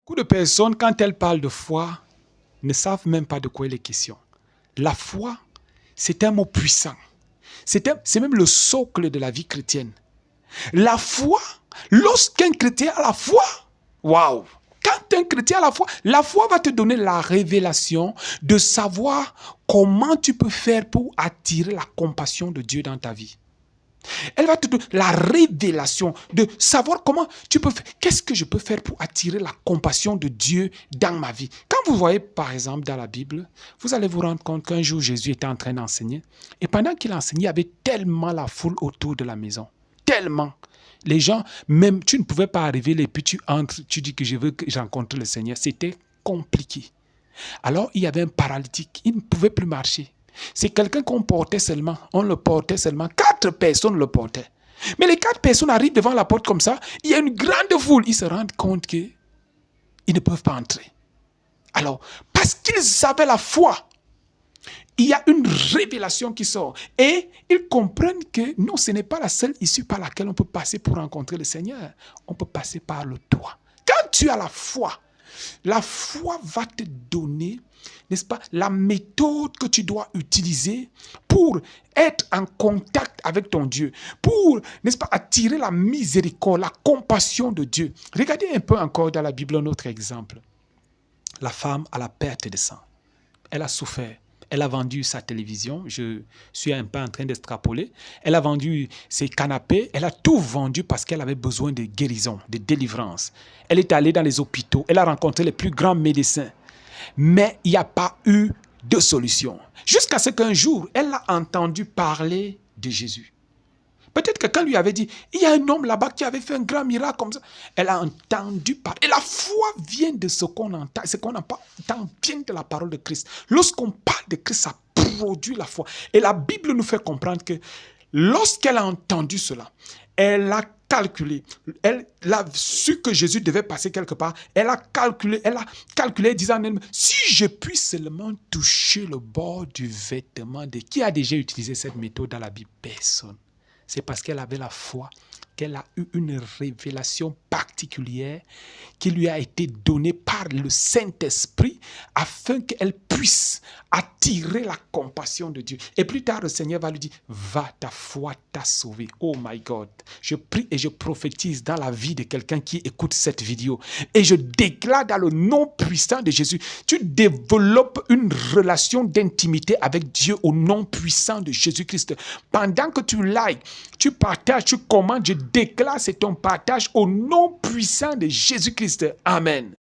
Beaucoup de personnes, quand elles parlent de foi, ne savent même pas de quoi il est question. La foi, c'est un mot puissant. C'est même le socle de la vie chrétienne. La foi, lorsqu'un chrétien a la foi, waouh! Quand un chrétien a la foi va te donner la révélation de savoir comment tu peux faire pour attirer la compassion de Dieu dans ta vie. Elle va te donner la révélation de savoir comment tu peux faire. Qu'est-ce que je peux faire pour attirer la compassion de Dieu dans ma vie? Quand vous voyez, par exemple, dans la Bible, vous allez vous rendre compte qu'un jour, Jésus était en train d'enseigner. Et pendant qu'il enseignait, il y avait tellement la foule autour de la maison. Tellement. Les gens, même, tu ne pouvais pas arriver, et puis tu entres, tu dis que je veux rencontrer le Seigneur. C'était compliqué. Alors, il y avait un paralytique. Il ne pouvait plus marcher. C'est quelqu'un qu'on portait seulement. On le portait seulement. 4 personnes le portaient. Mais les 4 personnes arrivent devant la porte comme ça. Il y a une grande foule. Ils se rendent compte qu'ils ne peuvent pas entrer. Alors, parce qu'ils avaient la foi, il y a une révélation qui sort. Et ils comprennent que non, ce n'est pas la seule issue par laquelle on peut passer pour rencontrer le Seigneur. On peut passer par le toit. Quand tu as la foi va te donner, n'est-ce pas, la méthode que tu dois utiliser pour être en contact avec ton Dieu, pour, n'est-ce pas, attirer la miséricorde, la compassion de Dieu. Regardez un peu encore dans la Bible un autre exemple. La femme à la perte de sang. Elle a souffert. Elle a vendu sa télévision, je suis un peu en train d'extrapoler. Elle a vendu ses canapés, elle a tout vendu parce qu'elle avait besoin de guérison, de délivrance. Elle est allée dans les hôpitaux, elle a rencontré les plus grands médecins. Mais il n'y a pas eu de solution. Jusqu'à ce qu'un jour, elle a entendu parler de Jésus. Peut-être que quelqu'un lui avait dit, il y a un homme là-bas qui avait fait un grand miracle comme ça. Elle a entendu parler. Et la foi vient de ce qu'on entend. Ce qu'on entend vient de la parole de Christ. Lorsqu'on parle de Christ, ça produit la foi. Et la Bible nous fait comprendre que lorsqu'elle a entendu cela, elle a calculé. Elle a su que Jésus devait passer quelque part. Elle a calculé disant elle-même, si je puis seulement toucher le bord du vêtement de... Qui a déjà utilisé cette méthode dans la Bible? Personne. C'est parce qu'elle avait la foi, qu'elle a eu une révélation particulière qui lui a été donnée par le Saint-Esprit afin qu'elle puisse attirer la compassion de Dieu. Et plus tard, le Seigneur va lui dire, va, ta foi t'a sauvé. Oh my God. Je prie et je prophétise dans la vie de quelqu'un qui écoute cette vidéo. Et je déclare dans le nom puissant de Jésus, tu développes une relation d'intimité avec Dieu au nom puissant de Jésus-Christ. Pendant que tu likes, tu partages, tu commentes, je déclare c'est ton partage au nom puissant de Jésus-Christ. Amen.